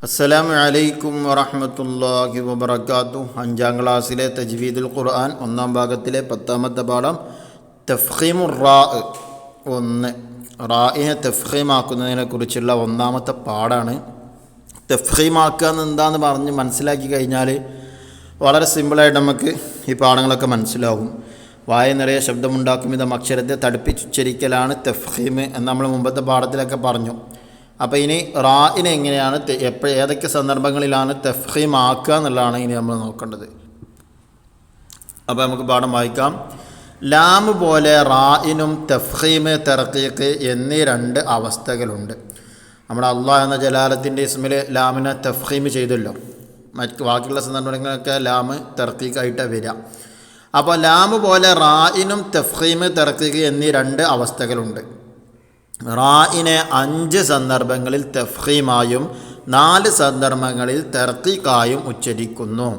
അസ്സലാമു അലൈക്കും വറഹ്മത്തുള്ളാഹി വബറകാതുഹു. 5ാം ക്ലാസ്സിലെ തജ്വീദുൽ ഖുർആൻ 1ാം ഭാഗത്തിലെ 10ാമത്തെ പാഠം തഫ്ഖീമുർ റാ. റാഇനെ തഫ്ഖീമാക്കുന്നതിനെ കുറിച്ചുള്ള 1ാമത്തെ പാഠമാണ്. തഫ്ഖീമാക്കുക എന്താണെന്ന് പറഞ്ഞ് മനസ്സിലാക്കി കഴിഞ്ഞാൽ വളരെ സിമ്പിളായിട്ട് നമുക്ക് ഈ പാഠങ്ങളൊക്കെ മനസ്സിലാവും. വായ നിറയെ ശബ്ദമുണ്ടാക്കും വിധം അക്ഷരത്തെ തടുപ്പിച്ചുച്ചരിക്കലാണ് തഫ്ഖീം എന്ന് നമ്മൾ മുമ്പത്തെ പാഠത്തിലൊക്കെ പറഞ്ഞു. അപ്പോൾ ഇനി റാഇനെ എങ്ങനെയാണ് ഏതൊക്കെ സന്ദർഭങ്ങളിലാണ് തഫ്ഖീം ആക്കുക എന്നുള്ളതാണ് ഇനി നമ്മൾ നോക്കേണ്ടത്. അപ്പോൾ നമുക്ക് പാഠം വായിക്കാം. ലാമ് പോലെ റാഇനും തഫ്ഖീം തർഖീഖ് എന്നീ 2 അവസ്ഥകളുണ്ട്. നമ്മുടെ അള്ളാഹ് എന്ന ജലാലത്തിൻ്റെ ഇസ്മിൽ ലാമിനെ തഫ്ഖീം ചെയ്തല്ലോ. ബാക്കിയുള്ള സന്ദർഭങ്ങളൊക്കെ ലാമ് തർഖീഖായിട്ടാണ് വരിക. അപ്പോൾ ലാമ് പോലെ റാഇനും തഫ്ഖീം തർഖീഖ് എന്നീ 2 അവസ്ഥകളുണ്ട്. റാഇനെ 5 സന്ദർഭങ്ങളിൽ തഫ്ഖീമായും 4 സന്ദർഭങ്ങളിൽ തർഖീഖായും ഉച്ചരിക്കുന്നു.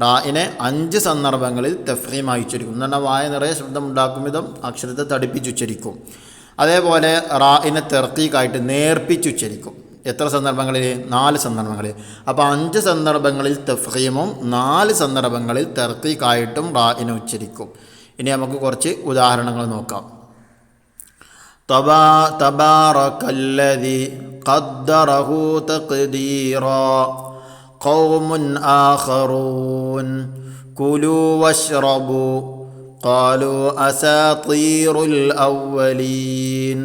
റാഇനെ 5 സന്ദർഭങ്ങളിൽ തഫ്ഖീമായി ഉച്ചരിക്കും. എന്ന് പറഞ്ഞാൽ വായ നിറയെ ശബ്ദമുണ്ടാക്കും വിധം അക്ഷരത്തെ തടുപ്പിച്ചുച്ചരിക്കും. അതേപോലെ റാഇനെ തർഖീഖായിട്ട് നേർപ്പിച്ചുച്ചരിക്കും. എത്ര സന്ദർഭങ്ങളിൽ? 4 സന്ദർഭങ്ങളിൽ. അപ്പോൾ 5 സന്ദർഭങ്ങളിൽ തഫ്ഖീമും 4 സന്ദർഭങ്ങളിൽ തർഖീഖായിട്ടും റാഇനെ ഉച്ചരിക്കും. ഇനി നമുക്ക് കുറച്ച് ഉദാഹരണങ്ങൾ നോക്കാം. തബാറകല്ലദി ഖദ്ദറഹു തഖ്ദീറാ ഖൗമുൻ ആഖറൂൻ കുലൂ വശ്റബൂ ഖാലൂ അസാതീറുൽ അവ്വലീൻ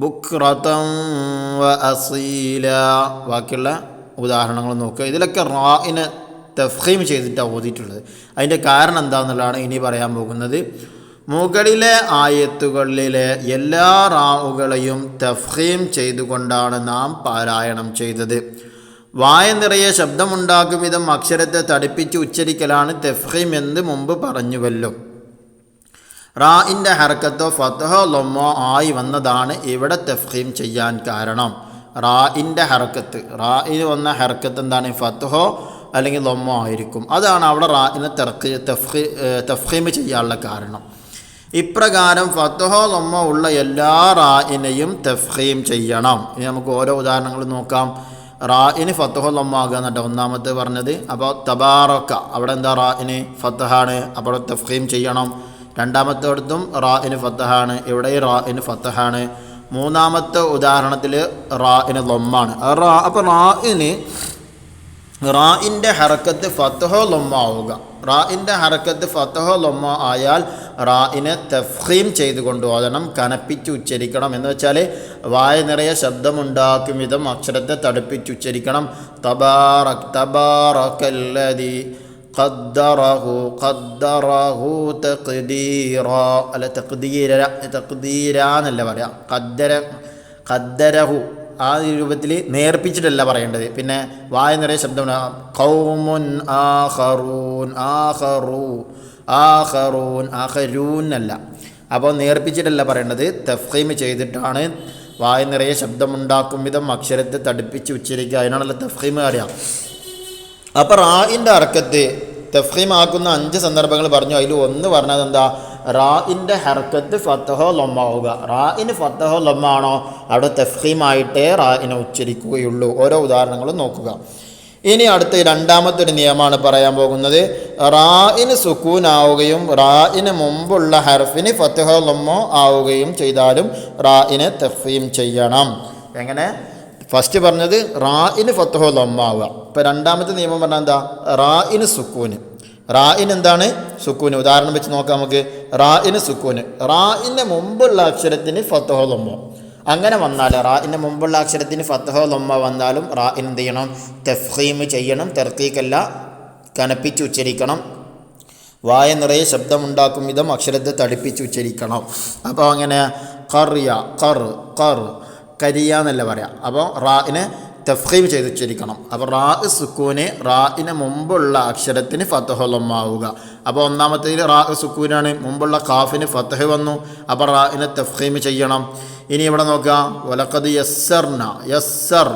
ബുക്റതൻ വഅസീല. ബാക്കിയുള്ള ഉദാഹരണങ്ങൾ നോക്കുക. ഇതിലൊക്കെ റാഇനെ തഫ്ഖീം ചെയ്തിട്ടാണ് ഓതിയിട്ടുള്ളത്. അതിൻ്റെ കാരണം എന്താണെന്നുള്ളതാണ് ഇനി പറയാൻ പോകുന്നത്. മുകളിലെ ആയത്തുകളിലെ എല്ലാ റാവുകളെയും തഫ്ഖീം ചെയ്തുകൊണ്ടാണ് നാം പാരായണം ചെയ്തത്. വായ നിറയെ ശബ്ദമുണ്ടാക്കും വിധം അക്ഷരത്തെ തടുപ്പിച്ച് ഉച്ചരിക്കലാണ് തഫ്ഖീം എന്ന് മുമ്പ് പറഞ്ഞുവല്ലോ. റാഇൻ്റെ ഹർക്കത്തോ ഫത്ഹോ ലൊമ്മോ ആയി വന്നതാണ് ഇവിടെ തഫ്ഖീം ചെയ്യാൻ കാരണം. റാഇൻ്റെ ഹർക്കത്ത്, റാഇന് വന്ന ഹർക്കത്ത് എന്താണ്? ഫത്ഹോ അല്ലെങ്കിൽ ലൊമ്മോ ആയിരിക്കും. അതാണ് അവിടെ റാഇനെ തഫ്ഖീം ചെയ്യാനുള്ള കാരണം. ഇപ്രകാരം ഫത്ഹോ ലൊമ്മോ ഉള്ള എല്ലാ റാഇനെയും തഫ്ഖീം ചെയ്യണം. ഇനി നമുക്ക് ഓരോ ഉദാഹരണങ്ങൾ നോക്കാം. റാഇന് ഫത്ഹോ ലൊമ്മോ ആകുക എന്നിട്ട് 1ാമത്തെ പറഞ്ഞത്. അപ്പോൾ തബാറക്ക, അവിടെ എന്താ? റാഇന് ഫത്ഹാണ്, അപ്പോൾ തഫ്ഖീം ചെയ്യണം. 2ാമത്തേടത്തും റാഇന് ഫത്ഹാണ്, ഇവിടെ റാഇന് ഫത്ഹാണ്. 3ാമത്തെ ഉദാഹരണത്തിൽ റാഇന് ലൊമ്മാണ്. അപ്പോൾ റാഇൻ്റെ ഹറക്കത്ത് ഫത്ഹോ ലൊമ്മ ആവുക. റാഇൻ്റെ ഹറക്കത്ത് ഫത്ഹോ ലൊമ്മ ആയാൽ റാഇനെ തഫ്ഖീം ചെയ്തുകൊണ്ട് ഓതണം, കനപ്പിച്ച് ഉച്ചരിക്കണം. എന്ന് വെച്ചാൽ വായ നിറയെ ശബ്ദമുണ്ടാക്കും വിധം അക്ഷരത്തെ തടുപ്പിച്ചുച്ചരിക്കണം. തബാറകല്ലദി ഖദ്ദറഹു തഖ്ദീറാ. അല്ല, തഖ്ദീരാ എന്നല്ല പറയാം, ഖദ്ദരഹു. ആ രൂപത്തിൽ നേർപ്പിച്ചിട്ടല്ല പറയേണ്ടത്. പിന്നെ വായ നിറയെ ശബ്ദം ഖൗമുൻ ആഖറൂൻ ആഖറൂൻ അല്ല. അപ്പോൾ നേർപ്പിച്ചിട്ടല്ല പറയേണ്ടത്, തഫ്ഖീം ചെയ്തിട്ടാണ് വായ നിറയെ ശബ്ദമുണ്ടാക്കും വിധം അക്ഷരത്തെ തടുപ്പിച്ച് ഉച്ചരിക്കുക. അതിനാണല്ലോ തഫ്ഖീം അറിയാം. അപ്പോൾ റാഇൻ്റെ ഹർക്കത്ത് തഫ്ഖീം ആക്കുന്ന 5 സന്ദർഭങ്ങൾ പറഞ്ഞു. അതിൽ ഒന്ന് പറഞ്ഞത് എന്താ? റാഇൻ്റെ ഹർക്കത്ത് ഫത്ഹോ ലൊമ്മ ആവുക. റാഇന് ഫത്ഹോ ലൊമ്മ ആണോ അവിടെ തഫ്ഖീമായിട്ടേ റാഇനെ ഉച്ചരിക്കുകയുള്ളൂ. ഓരോ ഉദാഹരണങ്ങളും നോക്കുക. ഇനി അടുത്ത 2ാമത്തെ ഒരു നിയമമാണ് പറയാൻ പോകുന്നത്. റാഇന് സുക്കൂൻ ആവുകയും റാഇന് മുമ്പുള്ള ഹർഫിന് ഫത്ഹോ ലൊമ്മോ ആവുകയും ചെയ്താലും റാഇനെ തഫ്ഖീം ചെയ്യണം. എങ്ങനെ? ഫസ്റ്റ് പറഞ്ഞത് റാഇന് ഫത്ഹോ ലൊമ്മ ആവുക. ഇപ്പോൾ 2ാമത്തെ നിയമം പറഞ്ഞാൽ എന്താ? റാഇന് സുക്കൂന്. റാഇന് എന്താണ്? സുക്കൂന്. ഉദാഹരണം വെച്ച് നോക്കാം നമുക്ക്. റാഇന് സുക്കൂന്, റാഇൻ്റെ മുമ്പുള്ള അക്ഷരത്തിന് ഫത്ഹോ ലൊമ്മോ. അങ്ങനെ വന്നാൽ റാഇൻ്റെ മുമ്പുള്ള അക്ഷരത്തിന് ഫത്ഹോ ലൊമ്മ വന്നാലും റാഇന് എന്ത് ചെയ്യണം? തഫ്ഖീം ചെയ്യണം. തർഖീഖല്ല, കനപ്പിച്ച് ഉച്ചരിക്കണം. വായ നിറയെ ശബ്ദമുണ്ടാക്കും വിധം അക്ഷരത്തെ തടുപ്പിച്ച് ഉച്ചരിക്കണം. അപ്പോൾ അങ്ങനെ കരിയ എന്നല്ല പറയാം. അപ്പോൾ റാഇനെ തഫ്ഖീം ചെയ്ത് ഉച്ചരിക്കണം. അപ്പോൾ റാഇ സുക്കൂന്, റാഇന് മുമ്പുള്ള അക്ഷരത്തിന് ഫത്ഹോ ലൊമ്മ ആവുക. അപ്പോൾ 1ാമത്തേതിൽ റാഇ സുക്കൂനാണ്, മുമ്പുള്ള ഖാഫിന് ഫത്ഹ് വന്നു. അപ്പോൾ റാഇനെ തഫ്ഖീം ചെയ്യണം. ഇനി ഇവിടെ നോക്കുക. വലഖദ് യസ്സർന, യസ്സർ,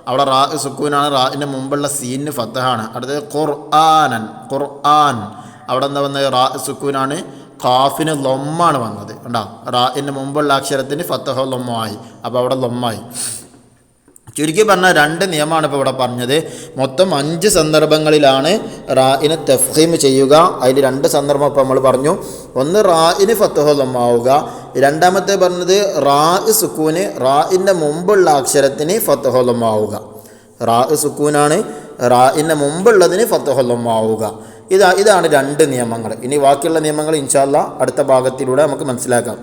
അവിടെ റാഇ സുക്കൂനാണ്, റാഇന് മുമ്പുള്ള സീനിന് ഫത്ഹാണ്. അടുത്തത് ഖുർആൻ, അവിടെ എന്താ വന്നത്? റാഇ സുക്കൂനാണ്, ഖാഫിന് ലൊമ്മാണ് വന്നത്. കണ്ടോ? റാഇന് മുമ്പുള്ള അക്ഷരത്തിന് ഫത്ഹോ ലൊമ്മ ആയി. അപ്പോൾ അവിടെ ലൊമ്മായി. ചുരുക്കി പറഞ്ഞാൽ 2 നിയമമാണ് ഇപ്പോൾ ഇവിടെ പറഞ്ഞത്. മൊത്തം 5 സന്ദർഭങ്ങളിലാണ് റാഇനെ തഫ്ഖീം ചെയ്യുക. അതിൽ 2 സന്ദർഭം ഇപ്പോൾ നമ്മൾ പറഞ്ഞു. ഒന്ന് റാഇന് ഫത്ഹു ദമ്മാവുക, രണ്ടാമത്തെ പറഞ്ഞത് റാ സുക്കൂന് റാഇൻ്റെ മുമ്പുള്ള അക്ഷരത്തിന് ഫത്ഹു ദമ്മാവുക. റാ സുക്കൂനാണ്, റാഇൻ്റെ മുമ്പുള്ളതിന് ഫത്ഹു ദമ്മാവുക. ഇതാണ് 2 നിയമങ്ങൾ. ഇനി ബാക്കിയുള്ള നിയമങ്ങൾ ഇൻഷാ അല്ലാഹ് അടുത്ത ഭാഗത്തിലൂടെ നമുക്ക് മനസ്സിലാക്കാം.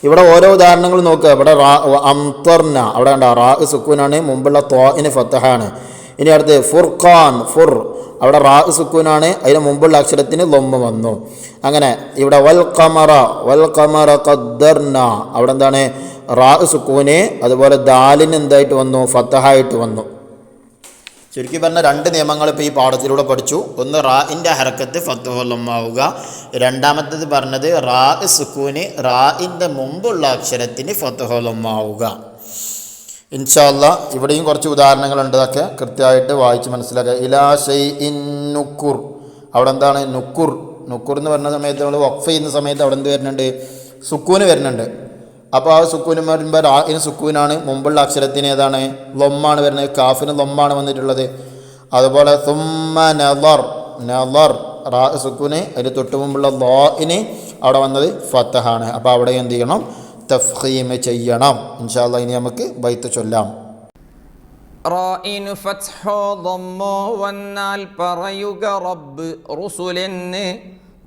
ഇവിടെ ഓരോ ഉദാഹരണങ്ങൾ നോക്കുക. ഇവിടെ അംതർന, അവിടെ കണ്ട റാ സുക്കൂനാണ്, മുമ്പുള്ള ത്വാഇന് ഫത്ഹാണ്. ഇനി അടുത്ത് ഫുർഖാൻ, ഫുർ, അവിടെ റാ സുക്കൂനാണ്, അതിന് മുമ്പുള്ള അക്ഷരത്തിന് ലൊമ്മ വന്നു. അങ്ങനെ ഇവിടെ വൽ ഖമറ ഖദ്ദർന, അവിടെ എന്താണ് റാ സുക്കൂന്, അതുപോലെ ദാലിന് എന്തായിട്ട് വന്നു, ഫത്ഹായിട്ട് വന്നു. ചുരുക്കി പറഞ്ഞ 2 നിയമങ്ങൾ ഇപ്പോൾ ഈ പാഠത്തിലൂടെ പഠിച്ചു. ഒന്ന് റാഇൻ്റെ ഹറക്കത്ത് ഫത്ഹു ദമ്മാവുക, രണ്ടാമത്തേത് പറഞ്ഞത് റാ സുക്കൂന് റാഇൻ്റെ മുമ്പുള്ള അക്ഷരത്തിന് ഫത്ഹു ദമ്മാവുക. ഇൻഷാ അല്ലാഹ് ഇവിടെയും കുറച്ച് ഉദാഹരണങ്ങളുണ്ട്, അതൊക്കെ കൃത്യമായിട്ട് വായിച്ച് മനസ്സിലാക്കുക. ഇലാ ഷൈഇൻ നുക്കുർ, അവിടെ എന്താണ് നുക്കുർ എന്ന് പറഞ്ഞ സമയത്ത് നമ്മൾ വഖഫ് ചെയ്യുന്ന സമയത്ത് അവിടെ എന്ത് വരുന്നുണ്ട്, സുക്കൂന് വരുന്നുണ്ട്. അപ്പോൾ ആ സുക്കൂന് വരുമ്പോൾ റാഇന് സുക്കൂനാണ്, മുമ്പുള്ള അക്ഷരത്തിന് ഏതാണ് ലൊമ്മാണ് വരുന്നത്, കാഫിന് ലൊമ്മാണ് വന്നിട്ടുള്ളത്. അതുപോലെ സുമ്മ നളർ റാ സുക്കൂന്, അതിന് തൊട്ട് മുമ്പുള്ള ളാഇന് അവിടെ വന്നത് ഫത്ഹാണ്. അപ്പോൾ അവിടെ എന്ത് ചെയ്യണം, തഫ്ഖീം ചെയ്യണം. ഇൻഷാ അല്ലാഹ് ഇനി നമുക്ക് ബൈത്ത് ചൊല്ലാം. റാഇന് ഫത്ഹോ ദമ്മോ വന്നാൽ പറയുക റബ്ബ്, റുസുലെന്ന്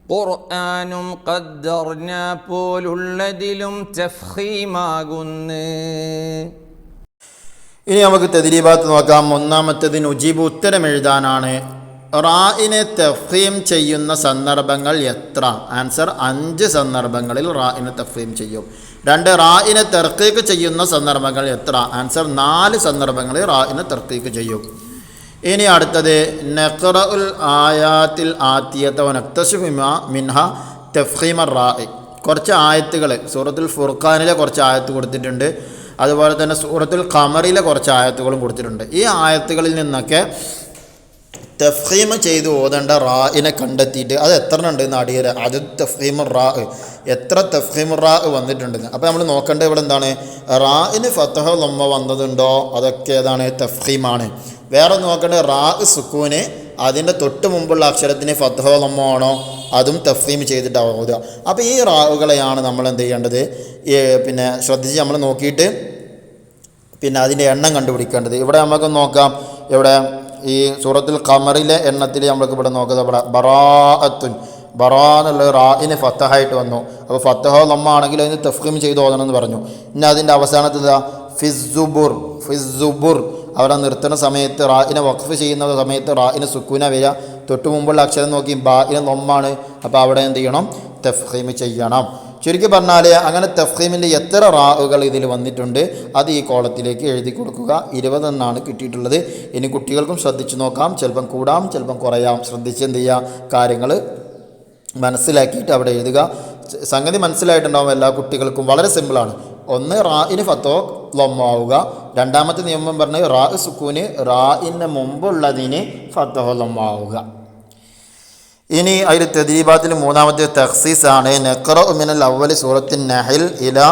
ഖുർആനും ഖദ്ദർന പോലുള്ളതിലും തഫ്ഖീമാകുന്നു. ഇനി നമുക്ക് തദ്രീബാത്ത് നോക്കാം. ഒന്നാമത്തേതിന് ഉജീബ് ഉത്തരം എഴുതാനാണ്. റാഇനെ തഫ്ഖീം ചെയ്യുന്ന സന്ദർഭങ്ങൾ എത്ര? ആൻസർ 5 സന്ദർഭങ്ങളിൽ റാഇനെ തഫ്ഖീം ചെയ്യും. 2 റാഇനെ തർക്കീക്ക് ചെയ്യുന്ന സന്ദർഭങ്ങൾ എത്ര? ആൻസർ 4 സന്ദർഭങ്ങളിൽ റാഇനെ തർക്കീക്ക് ചെയ്യും. ഇനി അടുത്തത് നഖറഉൽ ആയാത്തിൽ ആത്തിയത വനക്തശിഫു മിൻഹ തഫ്ഖീമ റാഇ. കുറച്ച് ആയത്തുകൾ സൂറത്തുൽ ഫുർഖാനിലെ കുറച്ച് ആയത്ത് കൊടുത്തിട്ടുണ്ട്, അതുപോലെ തന്നെ സൂറത്തുൽ ഖമറിലെ കുറച്ച് ആയത്തുകളും കൊടുത്തിട്ടുണ്ട്. ഈ ആയത്തുകളിൽ നിന്നൊക്കെ തഫ്ഖീം ചെയ്ത് ഓതേണ്ട റാഇനെ കണ്ടെത്തിയിട്ട് അത് എത്ര ഉണ്ടെന്ന് അടിയര അത് തഫ്ഖീമു റാ, എത്ര തഫ്ഖീമു റാ വന്നിട്ടുണ്ടെന്ന്. അപ്പോൾ നമ്മൾ നോക്കേണ്ടത് ഇവിടെ എന്താണ്, റാഇന് ഫത്ഹ ലമ്മ വന്നതുണ്ടോ അതൊക്കെ ഏതാണ് തഫ്ഖീമാണ്. വേറെ നോക്കേണ്ടത് റാ സുക്കൂന് അതിൻ്റെ തൊട്ട് മുമ്പുള്ള അക്ഷരത്തിന് ഫത്ഹ ലമ്മ ആണോ, അതും തഫ്ഖീം ചെയ്തിട്ടാവും ഓതുക. അപ്പോൾ ഈ റാഉകളെയാണ് നമ്മൾ എന്ത് ചെയ്യേണ്ടത്, പിന്നെ ശ്രദ്ധിച്ച് നമ്മൾ നോക്കിയിട്ട് പിന്നെ അതിൻ്റെ എണ്ണം കണ്ടുപിടിക്കേണ്ടത്. ഇവിടെ നമുക്ക് നോക്കാം. ഇവിടെ ഈ സൂറത്തുൽ ഖമറിലെ എണ്ണത്തിൽ നമ്മൾക്ക് ഇവിടെ നോക്കുന്നത് ഇവിടെ ബറാഅത്തുൻ, ബറാ എന്നുള്ള റാഇന് ഫത്തഹായിട്ട് വന്നു. അപ്പോൾ ഫത്തഹോ ലമ്മ ആണെങ്കിൽ അതിന് തഫ്ഖീം ചെയ്ത് ഓതണമെന്ന് പറഞ്ഞു. ഇനി അതിൻ്റെ അവസാനത്തിൽ ഫിസ്സുബുർ അവിടെ നിർത്തുന്ന സമയത്ത് റാഇനെ വഖഫ് ചെയ്യുന്ന സമയത്ത് റാഇന് സുക്കൂന വരിക, തൊട്ട് മുമ്പുള്ള അക്ഷരം നോക്കി ബാഇന് ലമ്മാണ്. അപ്പോൾ അവിടെ എന്ത് ചെയ്യണം, തഫ്ഖീം ചെയ്യണം. ചുരുക്കി പറഞ്ഞാൽ അങ്ങനെ തഫ്ഖീമിൻ്റെ എത്ര റാഉകൾ ഇതിൽ വന്നിട്ടുണ്ട് അത് ഈ കോളത്തിലേക്ക് എഴുതി കൊടുക്കുക. 20 എന്നാണ് കിട്ടിയിട്ടുള്ളത്. ഇനി കുട്ടികൾക്കും ശ്രദ്ധിച്ച് നോക്കാം, ചിലപ്പം കൂടാം ചിലപ്പം കുറയാം. ശ്രദ്ധിച്ച് എന്ത് ചെയ്യുക, കാര്യങ്ങൾ മനസ്സിലാക്കിയിട്ട് അവിടെ എഴുതുക. സംഗതി മനസ്സിലായിട്ടുണ്ടാവും എല്ലാ കുട്ടികൾക്കും. വളരെ സിമ്പിളാണ്. ഒന്ന് റാഇന് ഫത്തോ ലമ്മാവുക, രണ്ടാമത്തെ നിയമം പറഞ്ഞ് റാ സുക്കൂന് റാഇന് മുമ്പുള്ളതിന് ഫത്തോ ലമ്മാവുക. ഇനി അതിൽ തദ്രീബാത്തിൽ മൂന്നാമത്തെ തഖ്സീസാണ്. നഖറഉ മിനൽ അവ്വലി സൂറത്തിൻ നഹൽ ഇലാ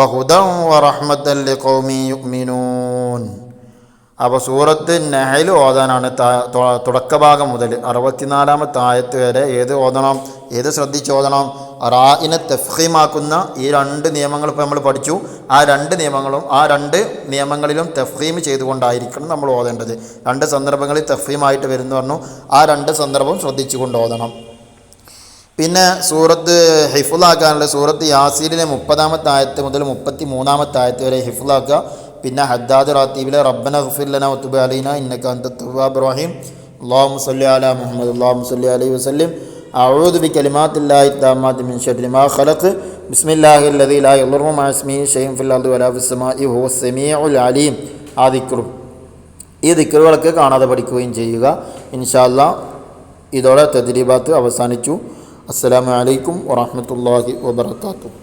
വഹുദൻ വറഹ്മത്തൻ ലിഖൗമി യുഅ്മിനൂൻ. അപ്പോൾ സൂറത്ത് നഹൽ ഓതാനാണ്. തുടക്കഭാഗം മുതൽ 64ാമത്തെ ആയത്ത് വരെ ഏത് ഓതണം, ഏത് ശ്രദ്ധിച്ച് ഓതണം, റാഇനെ തഫ്ഖീമാക്കുന്ന ഈ 2 നിയമങ്ങൾ ഇപ്പോൾ നമ്മൾ പഠിച്ചു. ആ 2 നിയമങ്ങളിലും തഫ്ഖീം ചെയ്തുകൊണ്ടായിരിക്കണം നമ്മൾ ഓതേണ്ടത്. 2 സന്ദർഭങ്ങളിൽ തഫ്ഖീമായിട്ട് വരുന്നു പറഞ്ഞു. ആ 2 സന്ദർഭം ശ്രദ്ധിച്ചുകൊണ്ട് ഓതണം. പിന്നെ സൂറത്ത് ഹിഫ്ളാക്കാനുള്ള സൂറത്ത് യാസീനിലെ 30ാമത്തെ ആയത്ത് മുതൽ 33ാമത്തെ ആയത്ത് വരെ ഹിഫ്ളാക്കുക. പിന്നെ ഹദ്ദാദ് റാത്തീബിലെ റബ്ബന ഗ്ഫിർ ലനാ വതുബ് അലൈനാ ഇന്നക അൻതത് തവ്വാബുർ റഹീം അല്ലാഹുമ്മ സ്വല്ലി അലാ മുഹമ്മദ് അല്ലാഹുമ്മ സ്വല്ലി അലൈഹി വസല്ലം അഊദു ബികലിമാത്തില്ലാഹി തമ്മാത്തി മിൻ ശർരി മാ ഖലഖ് ബിസ്മില്ലാഹിൽ ലദീ ലാ യദുറു മഅ ഇസ്മിഹി ഷൈഉൻ ഫിൽ അർദി വലാ ഫിസ് സമാഇ ഹുവസ് സമീഉൽ അലീം. ആ ദിക്റും ഈ ദിക്റുകളൊക്കെ കാണാതെ പഠിക്കുകയും ചെയ്യുക. ഇൻഷാ അല്ലാഹ് ഇതോടെ തദ്രീബാത്ത് അവസാനിച്ചു. അസ്സലാമു അലൈക്കും വറഹ്മത്തുള്ളാഹി വബറകാതുഹു.